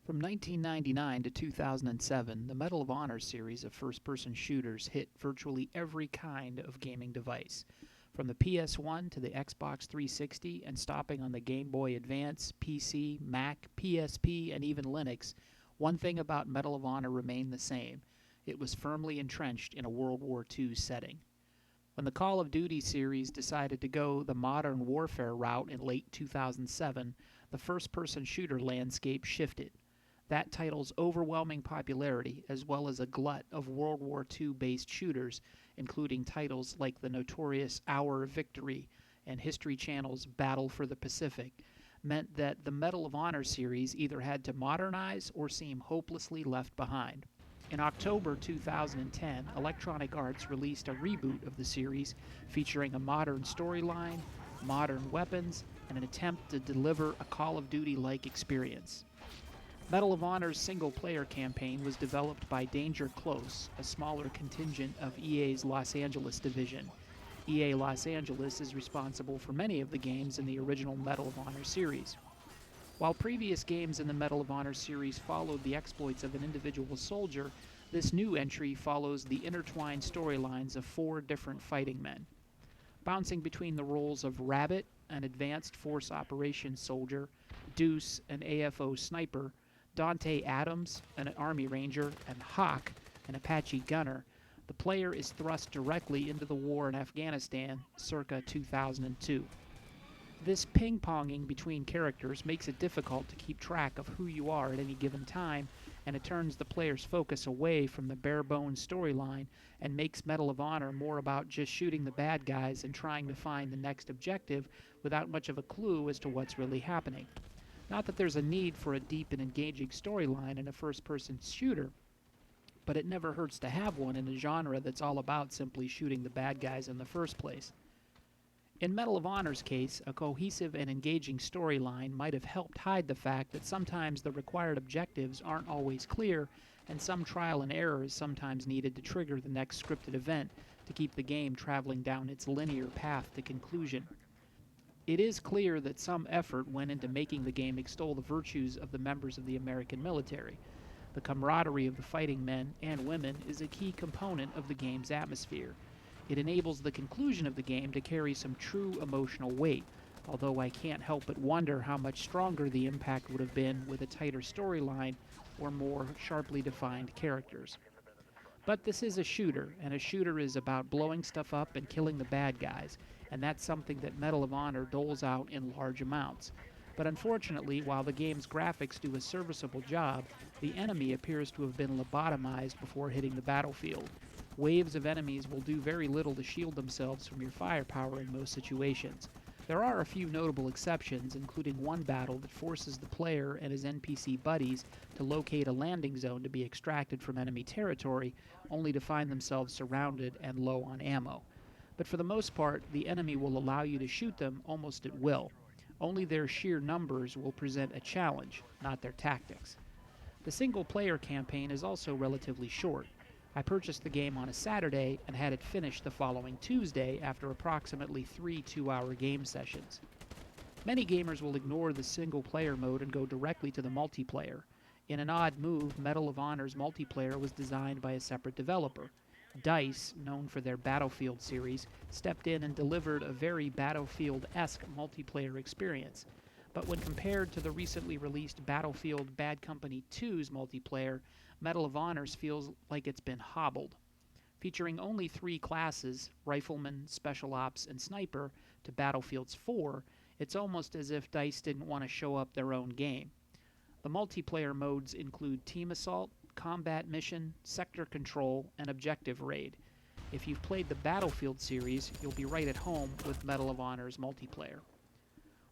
From 1999 to 2007, the Medal of Honor series of first-person shooters hit virtually every kind of gaming device, from the PS1 to the Xbox 360 and stopping on the Game Boy Advance, PC, Mac, PSP, and even Linux. One thing about Medal of Honor remained the same. It was firmly entrenched in a World War II setting. When the Call of Duty series decided to go the modern warfare route in late 2007, the first-person shooter landscape shifted. That title's overwhelming popularity, as well as a glut of World War II-based shooters, including titles like the notorious Our Victory and History Channel's Battle for the Pacific, meant that the Medal of Honor series either had to modernize or seem hopelessly left behind. In October 2010, Electronic Arts released a reboot of the series featuring a modern storyline, modern weapons, and an attempt to deliver a Call of Duty-like experience. Medal of Honor's single-player campaign was developed by Danger Close, a smaller contingent of EA's Los Angeles division. EA Los Angeles is responsible for many of the games in the original Medal of Honor series. While previous games in the Medal of Honor series followed the exploits of an individual soldier, this new entry follows the intertwined storylines of 4 different fighting men. Bouncing between the roles of Rabbit, an advanced force operations soldier, Deuce, an AFO sniper, Dante Adams, an Army Ranger, and Hawk, an Apache gunner, the player is thrust directly into the war in Afghanistan circa 2002. This ping-ponging between characters makes it difficult to keep track of who you are at any given time, and it turns the player's focus away from the bare-bones storyline and makes Medal of Honor more about just shooting the bad guys and trying to find the next objective without much of a clue as to what's really happening. Not that there's a need for a deep and engaging storyline in a first-person shooter, but it never hurts to have one in a genre that's all about simply shooting the bad guys in the first place. In Medal of Honor's case, a cohesive and engaging storyline might have helped hide the fact that sometimes the required objectives aren't always clear, and some trial and error is sometimes needed to trigger the next scripted event to keep the game traveling down its linear path to conclusion. It is clear that some effort went into making the game extol the virtues of the members of the American military. The camaraderie of the fighting men and women is a key component of the game's atmosphere. It enables the conclusion of the game to carry some true emotional weight, although I can't help but wonder how much stronger the impact would have been with a tighter storyline or more sharply defined characters. But this is a shooter, and a shooter is about blowing stuff up and killing the bad guys, and that's something that Medal of Honor doles out in large amounts. But unfortunately, while the game's graphics do a serviceable job, the enemy appears to have been lobotomized before hitting the battlefield. Waves of enemies will do very little to shield themselves from your firepower in most situations. There are a few notable exceptions, including one battle that forces the player and his NPC buddies to locate a landing zone to be extracted from enemy territory, only to find themselves surrounded and low on ammo. But for the most part, the enemy will allow you to shoot them almost at will. Only their sheer numbers will present a challenge, not their tactics. The single-player campaign is also relatively short. I purchased the game on a Saturday and had it finished the following Tuesday after approximately 3 two-hour game sessions. Many gamers will ignore the single-player mode and go directly to the multiplayer. In an odd move, Medal of Honor's multiplayer was designed by a separate developer. DICE, known for their Battlefield series, stepped in and delivered a very Battlefield-esque multiplayer experience. But when compared to the recently released Battlefield Bad Company 2's multiplayer, Medal of Honors feels like it's been hobbled. Featuring only 3 classes, Rifleman, Special Ops, and Sniper, to Battlefield's 4, it's almost as if DICE didn't want to show up their own game. The multiplayer modes include Team Assault, Combat Mission, Sector Control, and Objective Raid. If you've played the Battlefield series, you'll be right at home with Medal of Honor's multiplayer.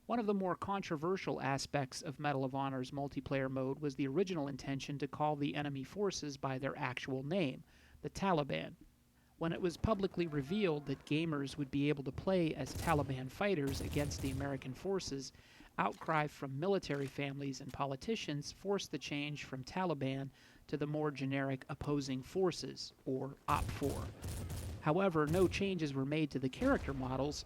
One of the more controversial aspects of Medal of Honor's multiplayer mode was the original intention to call the enemy forces by their actual name, the Taliban. When it was publicly revealed that gamers would be able to play as Taliban fighters against the American forces, outcry from military families and politicians forced the change from Taliban to the more generic Opposing Forces, or OP4. However, no changes were made to the character models,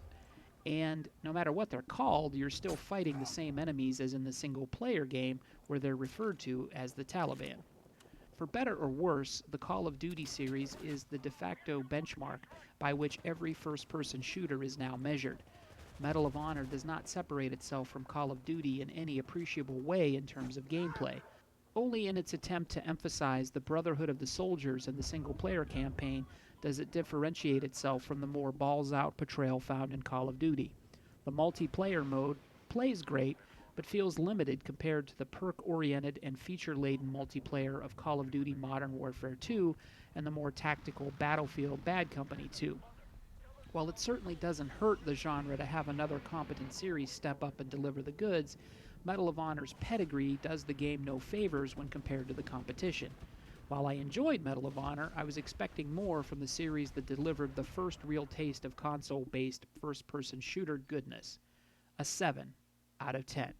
And no matter what they're called, you're still fighting the same enemies as in the single-player game, where they're referred to as the Taliban. For better or worse, the Call of Duty series is the de facto benchmark by which every first-person shooter is now measured. Medal of Honor does not separate itself from Call of Duty in any appreciable way in terms of gameplay. Only in its attempt to emphasize the brotherhood of the soldiers in the single-player campaign does it differentiate itself from the more balls-out portrayal found in Call of Duty. The multiplayer mode plays great, but feels limited compared to the perk-oriented and feature-laden multiplayer of Call of Duty Modern Warfare 2 and the more tactical Battlefield Bad Company 2. While it certainly doesn't hurt the genre to have another competent series step up and deliver the goods, Medal of Honor's pedigree does the game no favors when compared to the competition. While I enjoyed Medal of Honor, I was expecting more from the series that delivered the first real taste of console-based first-person shooter goodness. A 7 out of 10.